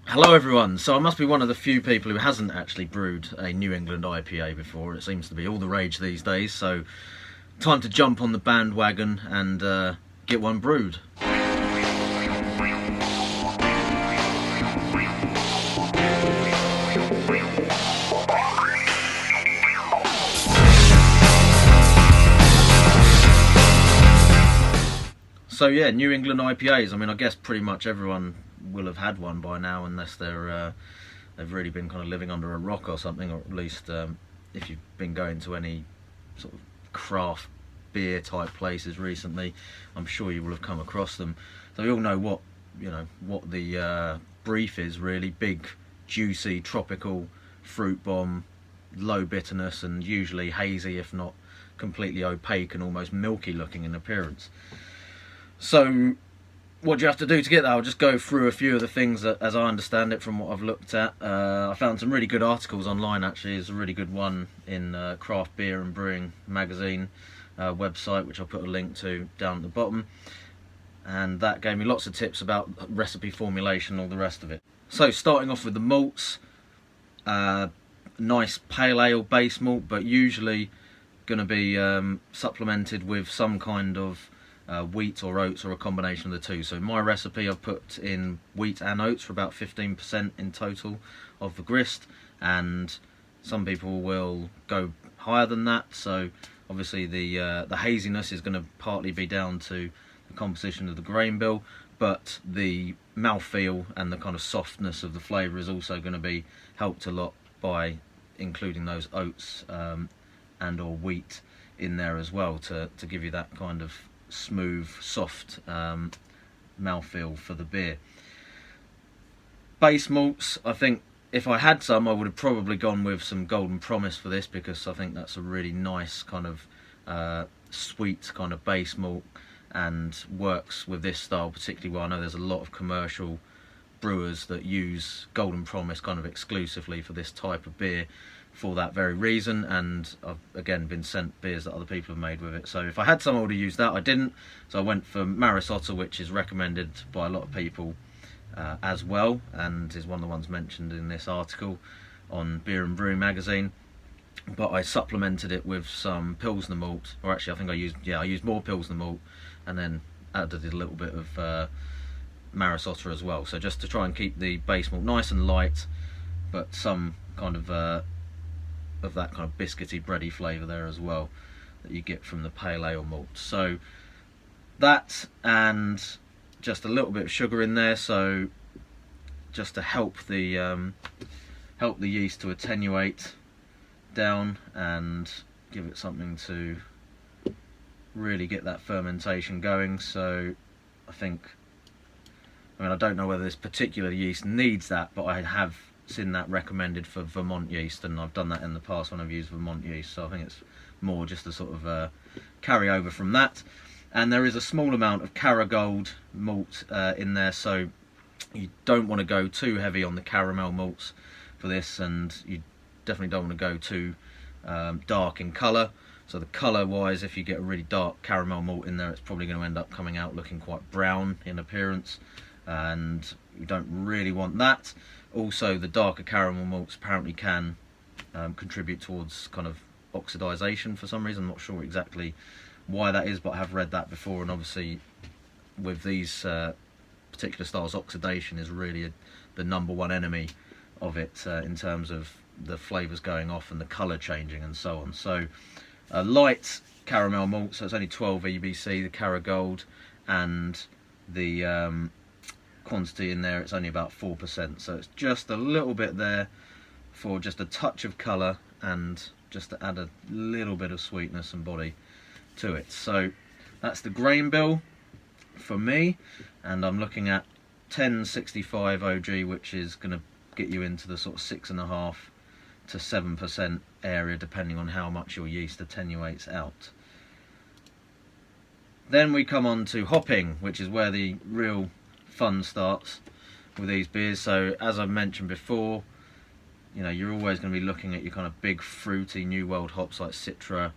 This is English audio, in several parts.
Hello everyone, so I must be one of the few people who hasn't actually brewed a New England IPA before. It seems to be all the rage these days, so time to jump on the bandwagon and get one brewed. So yeah, New England IPAs, I mean I guess pretty much everyone will have had one by now, unless they've really been kind of living under a rock or something, or at least if you've been going to any sort of craft beer type places recently, I'm sure you will have come across them. So we all know what the brief is really: big, juicy, tropical fruit bomb, low bitterness, and usually hazy, if not completely opaque and almost milky looking in appearance. So what do you have to do to get that? I'll just go through a few of the things that, as I understand it from what I've looked at. I found some really good articles online actually. There's a really good one in Craft Beer and Brewing magazine website, which I'll put a link to down at the bottom. And that gave me lots of tips about recipe formulation and all the rest of it. So starting off with the malts, nice pale ale base malt, but usually going to be supplemented with some kind of wheat or oats, or a combination of the two. So in my recipe I've put in wheat and oats for about 15% in total of the grist, and some people will go higher than that. So obviously the haziness is going to partly be down to the composition of the grain bill, but the mouthfeel and the kind of softness of the flavour is also going to be helped a lot by including those oats and or wheat in there as well, to give you that kind of smooth, soft mouthfeel for the beer. Base malts, I think if I had some, I would have probably gone with some Golden Promise for this, because I think that's a really nice kind of sweet kind of base malt and works with this style particularly well. I know there's a lot of commercial brewers that use Golden Promise kind of exclusively for this type of beer for that very reason, and I've again been sent beers that other people have made with it. So if I had some, I would have used that. I didn't, so I went for Maris Otter, which is recommended by a lot of people as well, and is one of the ones mentioned in this article on Beer and Brewing magazine. But I supplemented it with some Pilsner malt, or actually I think I used more Pilsner malt, and then added a little bit of Maris Otter as well. So just to try and keep the base malt nice and light, but some kind of that kind of biscuity, bready flavour there as well that you get from the pale ale malt. So that, and just a little bit of sugar in there, so just to help the yeast to attenuate down and give it something to really get that fermentation going. So I don't know whether this particular yeast needs that, but I have seen that recommended for Vermont yeast, and I've done that in the past when I've used Vermont yeast, so I think it's more just a sort of carry over from that. And there is a small amount of Caragold malt in there, so you don't want to go too heavy on the caramel malts for this, and you definitely don't want to go too dark in colour. So the colour wise, if you get a really dark caramel malt in there, it's probably going to end up coming out looking quite brown in appearance, and you don't really want that. Also, the darker caramel malts apparently can contribute towards kind of oxidization for some reason. I'm not sure exactly why that is, but I have read that before, and obviously with these particular styles, oxidation is really the number one enemy of it in terms of the flavours going off and the colour changing and so on. So a light caramel malt, so it's only 12 EBC, the Caragold, and the quantity in there, it's only about 4%, so it's just a little bit there for just a touch of colour and just to add a little bit of sweetness and body to it. So that's the grain bill for me, and I'm looking at 1065 OG, which is going to get you into the sort of 6.5 to 7% area, depending on how much your yeast attenuates out. Then we come on to hopping, which is where the real fun starts with these beers. So as I've mentioned before, you're always going to be looking at your kind of big fruity New World hops like Citra,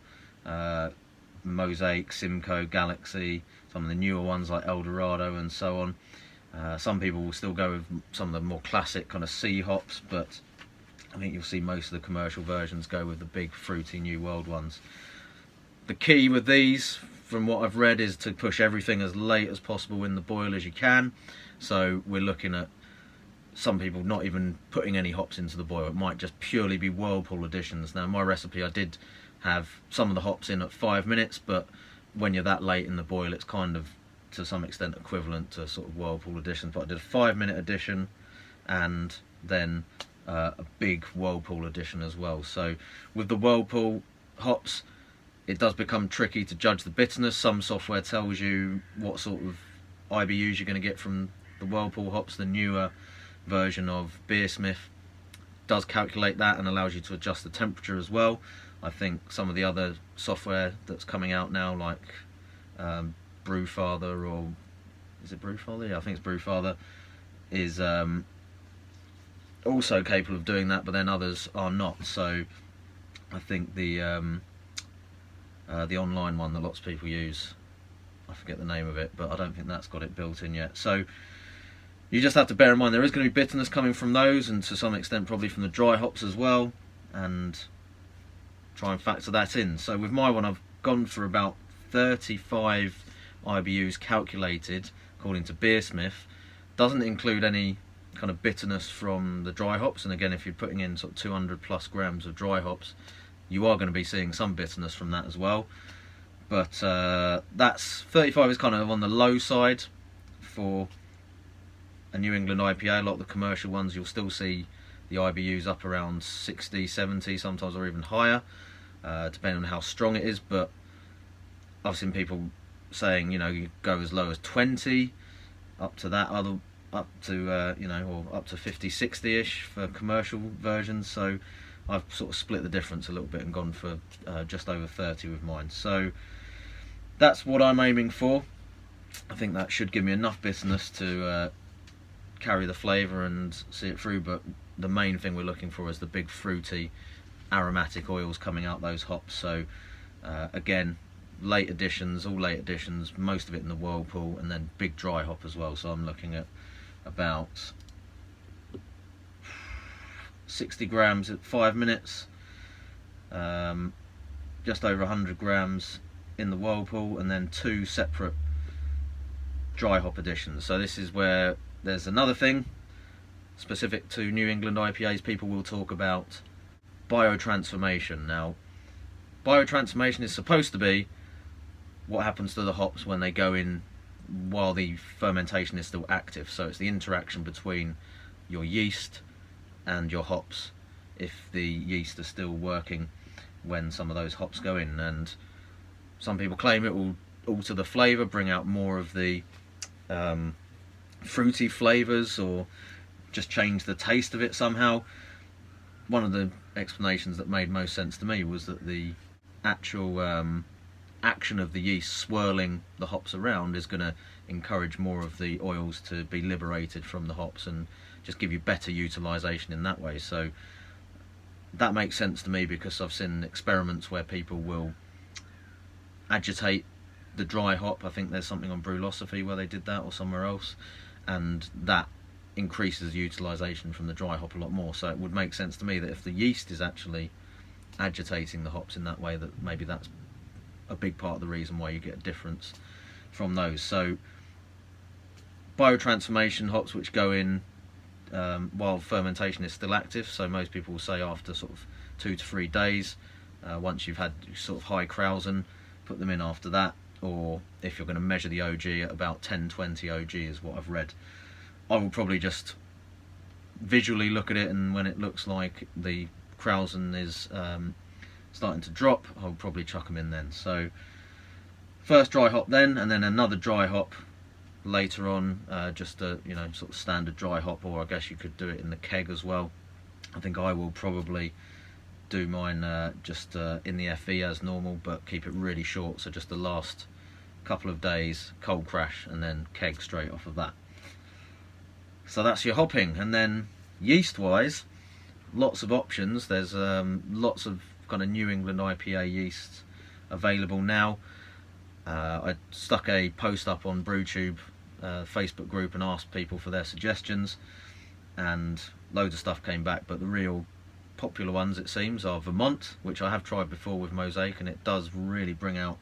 Mosaic, Simcoe, Galaxy, some of the newer ones like Eldorado and so on. Some people will still go with some of the more classic kind of C hops, but I think you'll see most of the commercial versions go with the big fruity New World ones. The key with these, from what I've read, is to push everything as late as possible in the boil as you can. So we're looking at some people not even putting any hops into the boil. It might just purely be whirlpool additions. Now, in my recipe I did have some of the hops in at 5 minutes, but when you're that late in the boil, it's kind of to some extent equivalent to sort of whirlpool additions. But I did a 5-minute addition and then a big whirlpool addition as well. So with the whirlpool hops, it does become tricky to judge the bitterness. Some software tells you what sort of IBUs you're going to get from the whirlpool hops. The newer version of Beersmith does calculate that and allows you to adjust the temperature as well. I think some of the other software that's coming out now, like Brewfather, or is it Brewfather? Yeah, I think it's Brewfather, is also capable of doing that, but then others are not. So I think the online one that lots of people use, I forget the name of it, but I don't think that's got it built in yet. So you just have to bear in mind there is going to be bitterness coming from those, and to some extent probably from the dry hops as well, and try and factor that in. So with my one, I've gone for about 35 IBUs calculated according to Beersmith. Doesn't include any kind of bitterness from the dry hops, and again, if you're putting in sort of 200 plus grams of dry hops, you are going to be seeing some bitterness from that as well. But that's 35 is kind of on the low side for a New England IPA. A lot of the commercial ones, you'll still see the IBUs up around 60, 70, sometimes or even higher, depending on how strong it is. But I've seen people saying, you know, you go as low as 20, up to that, up to you know, or up to 50, 60-ish for commercial versions. So I've sort of split the difference a little bit and gone for just over 30 with mine. So that's what I'm aiming for. I think that should give me enough bitterness to carry the flavour and see it through, but the main thing we're looking for is the big fruity aromatic oils coming out those hops. So again, late additions, all late additions, most of it in the whirlpool, and then big dry hop as well. So I'm looking at about 60 grams at 5 minutes, just over 100 grams in the whirlpool, and then 2 separate dry hop additions. So this is where there's another thing specific to New England IPAs. People will talk about biotransformation. Now, biotransformation is supposed to be what happens to the hops when they go in while the fermentation is still active. So it's the interaction between your yeast and your hops, if the yeast are still working when some of those hops go in. And some people claim it will alter the flavour, bring out more of the fruity flavours, or just change the taste of it somehow. One of the explanations that made most sense to me was that the actual action of the yeast swirling the hops around is going to encourage more of the oils to be liberated from the hops and just give you better utilisation in that way. So that makes sense to me, because I've seen experiments where people will agitate the dry hop. I think there's something on Brewlosophy where they did that, or somewhere else, and that increases utilisation from the dry hop a lot more. So it would make sense to me that if the yeast is actually agitating the hops in that way, that maybe that's a big part of the reason why you get a difference from those. So biotransformation hops, which go in while fermentation is still active, so most people will say after sort of 2 to 3 days, once you've had sort of high Krausen, put them in after that. Or if you're going to measure the OG at about 10-20 OG is what I've read. I will probably just visually look at it, and when it looks like the Krausen is starting to drop, I'll probably chuck them in then. So first dry hop then, and then another dry hop later on, just a, you know, sort of standard dry hop, or I guess you could do it in the keg as well. I think I will probably do mine just in the FE as normal, but keep it really short, so just the last couple of days cold crash and then keg straight off of that. So that's your hopping. And then yeast wise, lots of options. There's lots of kind of New England IPA yeasts available now. I stuck a post up on BrewTube Facebook group and asked people for their suggestions, and loads of stuff came back, but the real popular ones, it seems, are Vermont, which I have tried before with Mosaic, and it does really bring out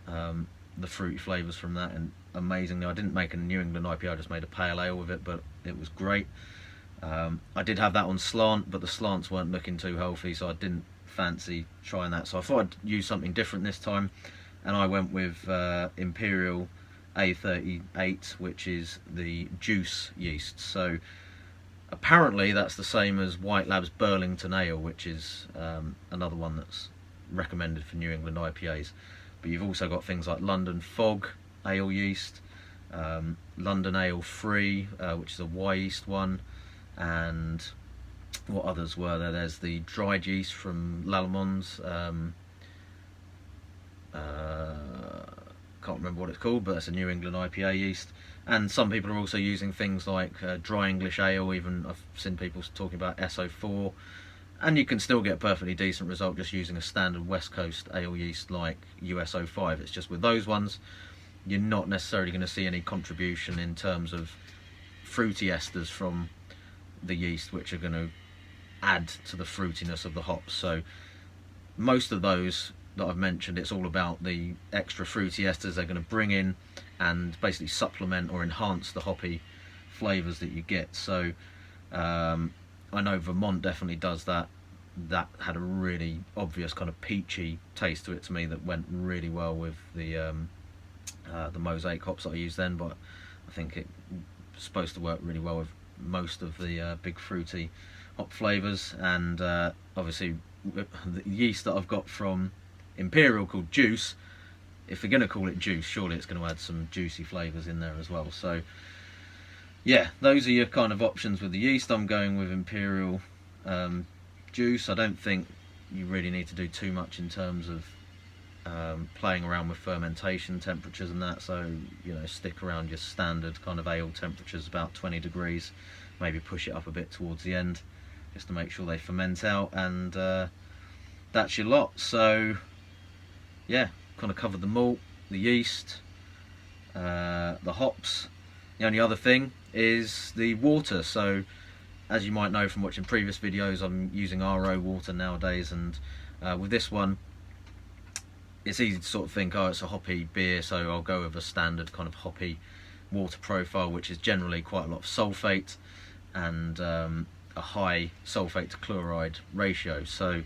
the fruity flavours from that, and amazingly. I didn't make a New England IPA, I just made a pale ale with it, but it was great. I did have that on slant, but the slants weren't looking too healthy, so I didn't fancy trying that, so I thought I'd use something different this time, and I went with Imperial A38, which is the juice yeast. So apparently that's the same as White Lab's Burlington Ale, which is another one that's recommended for New England IPAs. But you've also got things like London Fog Ale yeast, London Ale Free, which is a Y yeast one, and what others were there? There's the dried yeast from Lallemand. Can't remember what it's called, but it's a New England IPA yeast. And some people are also using things like dry English ale. Even I've seen people talking about SO4, and you can still get a perfectly decent result just using a standard West Coast ale yeast like USO5. It's just with those ones, you're not necessarily going to see any contribution in terms of fruity esters from the yeast, which are going to add to the fruitiness of the hops. So most of those that I've mentioned, it's all about the extra fruity esters they're going to bring in and basically supplement or enhance the hoppy flavours that you get. So I know Vermont definitely does that. That had a really obvious kind of peachy taste to it to me that went really well with the Mosaic hops that I used then, but I think it's supposed to work really well with most of the big fruity hop flavours. And obviously the yeast that I've got from Imperial called Juice, if they're going to call it juice, surely it's going to add some juicy flavours in there as well. So yeah, those are your kind of options with the yeast. I'm going with Imperial Juice. I don't think you really need to do too much in terms of playing around with fermentation temperatures and that, so you know, stick around your standard kind of ale temperatures, about 20 degrees, maybe push it up a bit towards the end just to make sure they ferment out, and that's your lot. So yeah, kind of covered the malt, the yeast, the hops. The only other thing is the water. So as you might know from watching previous videos, I'm using RO water nowadays, and with this one it's easy to sort of think, oh, it's a hoppy beer, so I'll go with a standard kind of hoppy water profile, which is generally quite a lot of sulfate and a high sulfate to chloride ratio, so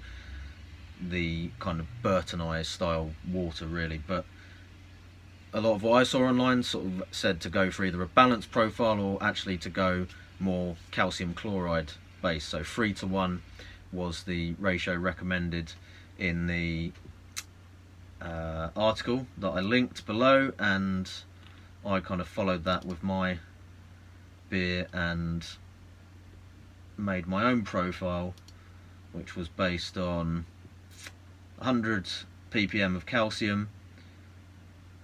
the kind of Burtonized style water really. But a lot of what I saw online sort of said to go for either a balanced profile or actually to go more calcium chloride based. So 3:1 was the ratio recommended in the article that I linked below, and I kind of followed that with my beer and made my own profile, which was based on 100 ppm of calcium,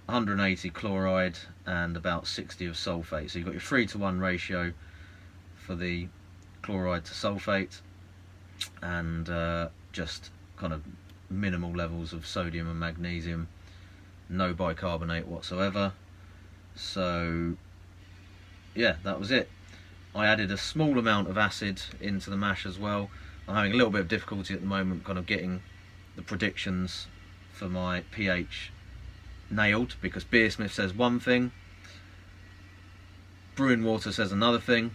180 chloride, and about 60 of sulfate. So you've got your 3:1 ratio for the chloride to sulfate, and just kind of minimal levels of sodium and magnesium, no bicarbonate whatsoever. So yeah, that was it. I added a small amount of acid into the mash as well. I'm having a little bit of difficulty at the moment kind of getting the predictions for my pH nailed, because Beersmith says one thing, Brewing Water says another thing.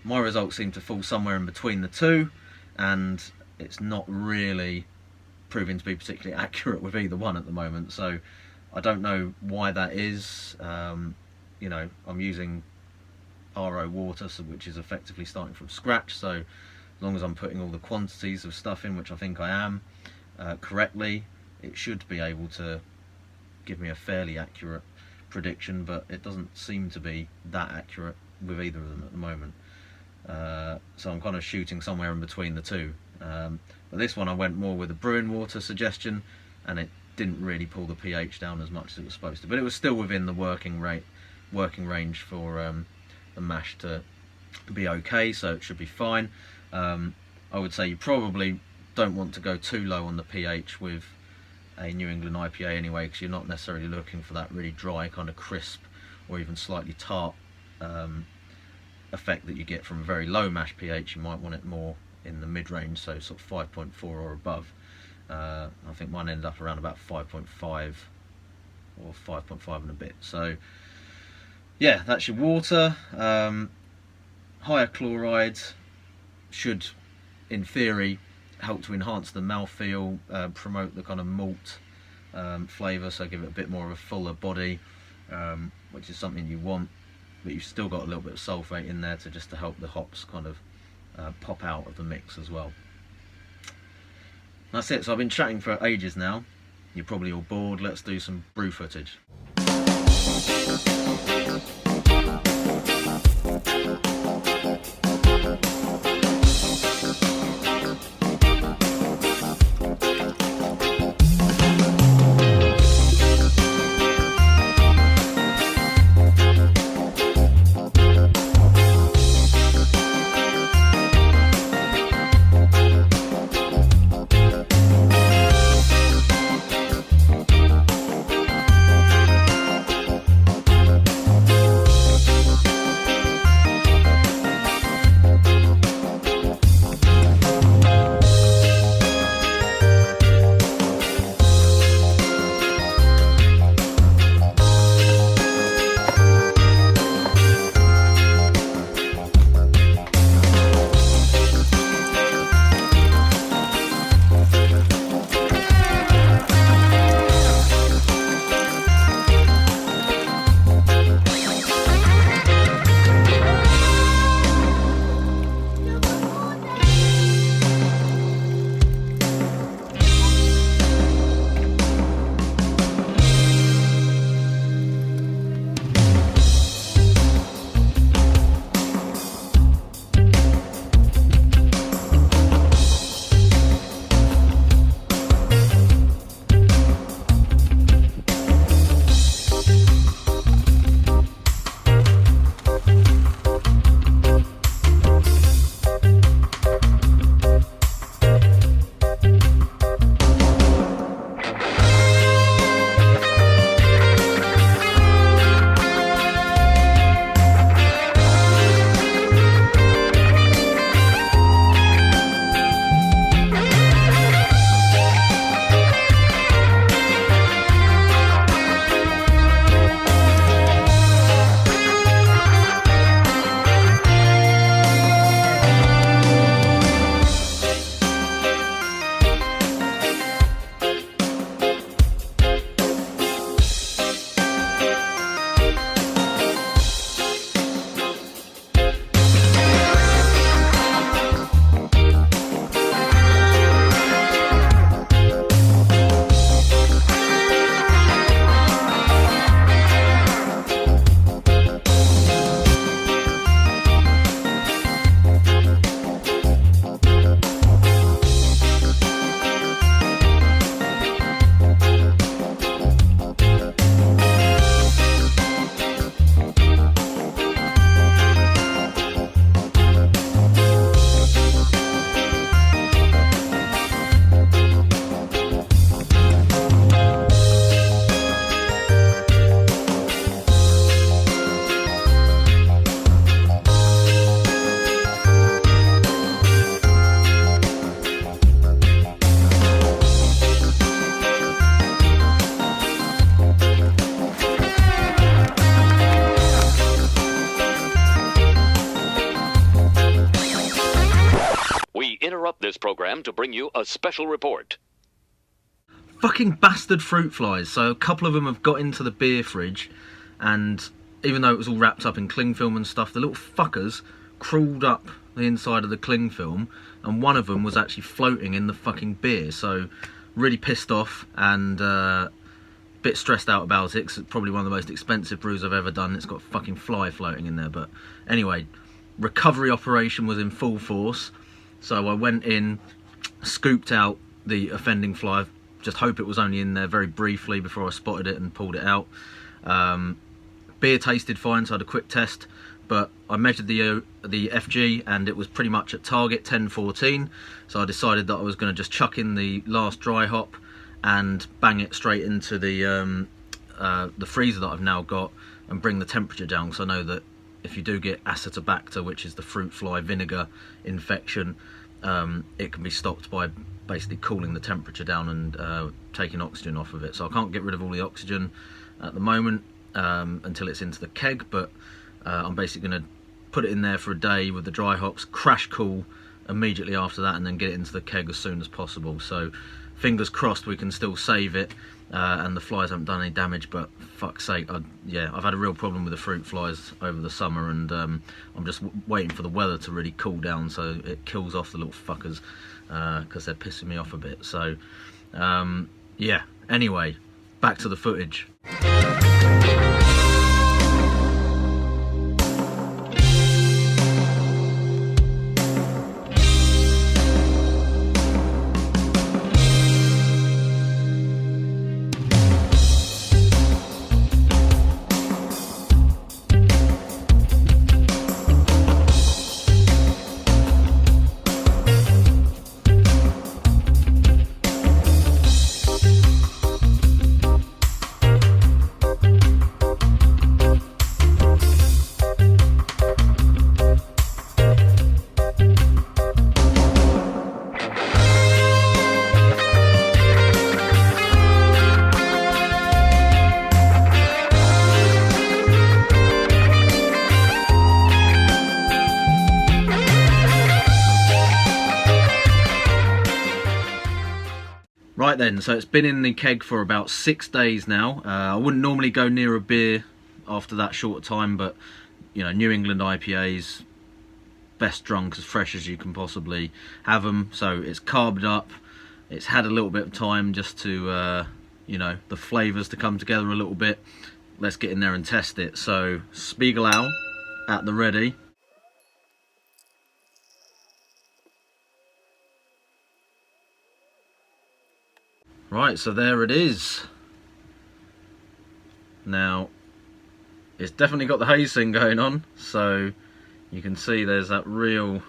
My results seem to fall somewhere in between the two, and it's not really proving to be particularly accurate with either one at the moment. So I don't know why that is. You know, I'm using RO water, so which is effectively starting from scratch, so as long as I'm putting all the quantities of stuff in, which I think I am, correctly, it should be able to give me a fairly accurate prediction, but it doesn't seem to be that accurate with either of them at the moment. So I'm kind of shooting somewhere in between the two. But this one I went more with a Brewing Water suggestion, and it didn't really pull the pH down as much as it was supposed to, but it was still within the working range for the mash to be okay, so it should be fine. I would say you probably don't want to go too low on the pH with a New England IPA anyway, because you're not necessarily looking for that really dry kind of crisp or even slightly tart effect that you get from a very low mash pH. You might want it more in the mid-range, so sort of 5.4 or above. I think mine ended up around about 5.5 or 5.5 and a bit. So yeah, that's your water. Higher chlorides should, in theory, help to enhance the mouthfeel, promote the kind of malt flavour, so give it a bit more of a fuller body, which is something you want, but you've still got a little bit of sulphate in there to just to help the hops kind of pop out of the mix as well. That's it. So I've been chatting for ages now. You're probably all bored. Let's do some brew footage. this program to bring you a special report. Fucking bastard fruit flies. So a couple of them have got into the beer fridge, and even though it was all wrapped up in cling film and stuff, the little fuckers crawled up the inside of the cling film, and one of them was actually floating in the fucking beer. So really pissed off and a bit stressed out about it, 'cause it's probably one of the most expensive brews I've ever done. It's got a fucking fly floating in there. But anyway, recovery operation was in full force. So I went in, scooped out the offending fly, just hope it was only in there very briefly before I spotted it and pulled it out. Beer tasted fine, so I had a quick test, but I measured the FG and it was pretty much at target, 10-14. So I decided that I was going to just chuck in the last dry hop and bang it straight into the freezer that I've now got, and bring the temperature down, because I know that if you do get Acetobacter, which is the fruit fly vinegar infection, it can be stopped by basically cooling the temperature down and taking oxygen off of it. So I can't get rid of all the oxygen at the moment until it's into the keg, but I'm basically going to put it in there for a day with the dry hops, crash cool immediately after that, and then get it into the keg as soon as possible. So fingers crossed we can still save it and the flies haven't done any damage, but fuck's sake, I've had a real problem with the fruit flies over the summer, and I'm just waiting for the weather to really cool down so it kills off the little fuckers, because they're pissing me off a bit. So yeah, anyway, back to the footage. Right then, so it's been in the keg for about 6 days now. I wouldn't normally go near a beer after that short time, but you know, New England IPAs, best drunk as fresh as you can possibly have them. So it's carbed up, it's had a little bit of time just to, you know, the flavours to come together a little bit. Let's get in there and test it. So Spiegelau at the ready. Right, so there it is. Now, it's definitely got the haze thing going on, so you can see there's that real,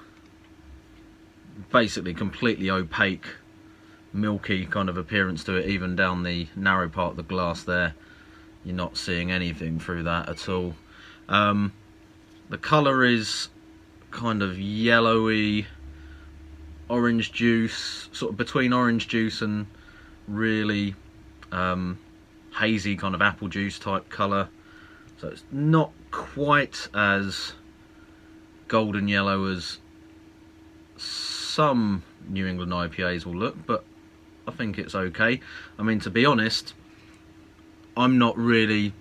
basically completely opaque, milky kind of appearance to it, even down the narrow part of the glass there. You're not seeing anything through that at all. The colour is kind of yellowy, orange juice, sort of between orange juice and really hazy kind of apple juice type colour. So it's not quite as golden yellow as some New England IPAs will look, but I think it's okay. I mean, to be honest, I'm not really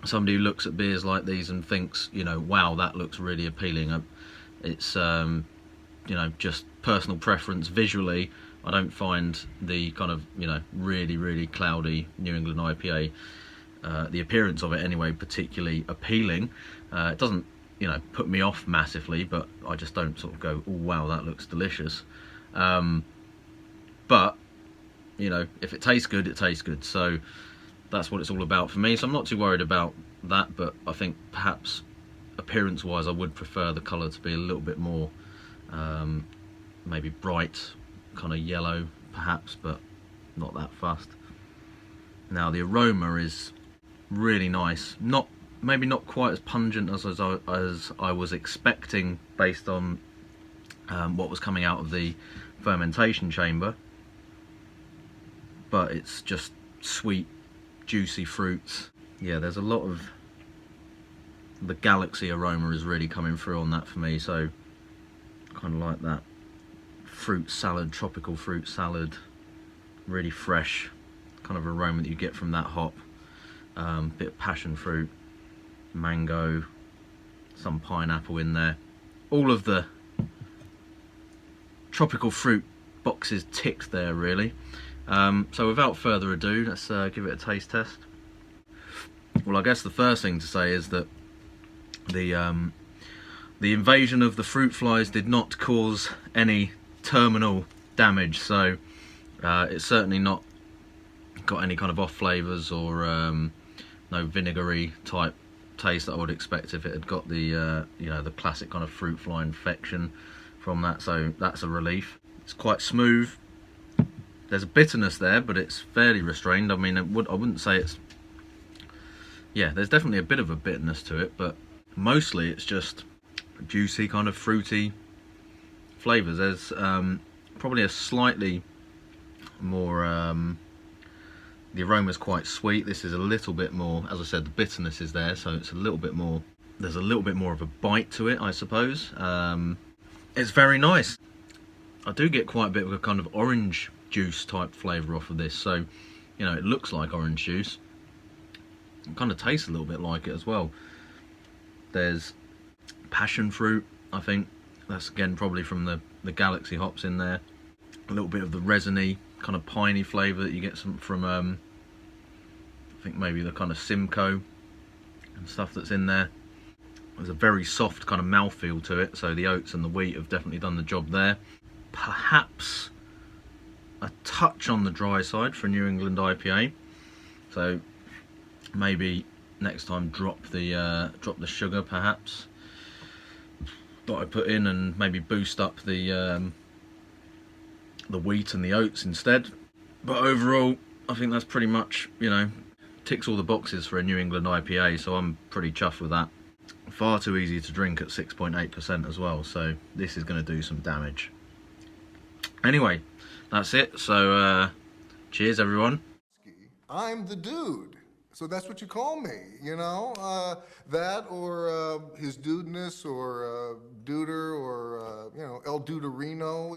somebody who looks at beers like these and thinks, you know, wow, that looks really appealing. It's you know, just personal preference. Visually, I don't find the kind of, you know, really cloudy New England IPA, the appearance of it anyway, particularly appealing. It doesn't, you know, put me off massively, but I just don't sort of go, oh wow, that looks delicious. But, you know, if it tastes good, it tastes good. So that's what it's all about for me. So I'm not too worried about that, but I think perhaps appearance-wise, I would prefer the colour to be a little bit more, maybe bright, kind of yellow perhaps, but not that fussed. Now the aroma is really nice, maybe not quite as pungent as I was expecting based on what was coming out of the fermentation chamber, but it's just sweet, juicy fruits. Yeah, there's a lot of the galaxy aroma is really coming through on that for me, so kind of like that fruit salad, tropical fruit salad, really fresh kind of aroma that you get from that hop. Bit of passion fruit, mango, some pineapple in there. All of the tropical fruit boxes ticked there really. So without further ado, let's give it a taste test. Well, I guess the first thing to say is that the invasion of the fruit flies did not cause any terminal damage, so it's certainly not got any kind of off flavours or no vinegary type taste that I would expect if it had got the you know, the classic kind of fruit fly infection from that, so that's a relief. It's quite smooth. There's a bitterness there, but it's fairly restrained. I mean, I wouldn't say it's yeah, there's definitely a bit of a bitterness to it, but mostly it's just juicy, kind of fruity flavours. There's probably a slightly more, the aroma's quite sweet. This is a little bit more, as I said, the bitterness is there, so it's a little bit more, there's a little bit more of a bite to it, I suppose. It's very nice. I do get quite a bit of a kind of orange juice type flavour off of this, so, you know, it looks like orange juice. It kind of tastes a little bit like it as well. There's passion fruit, I think. That's again probably from the Galaxy hops in there. A little bit of the resiny, kind of piney flavour that you get some from, I think maybe the kind of Simcoe and stuff that's in there. There's a very soft kind of mouthfeel to it, so the oats and the wheat have definitely done the job there. Perhaps a touch on the dry side for a New England IPA, so maybe next time drop the sugar perhaps that I put in, and maybe boost up the wheat and the oats instead. But overall, I think that's pretty much, you know, ticks all the boxes for a New England IPA, so I'm pretty chuffed with that. Far too easy to drink at 6.8% as well, so this is going to do some damage. Anyway, that's it. So cheers everyone. I'm the dude, so that's what you call me, you know? That or his dudeness or duder or, you know, El Duderino.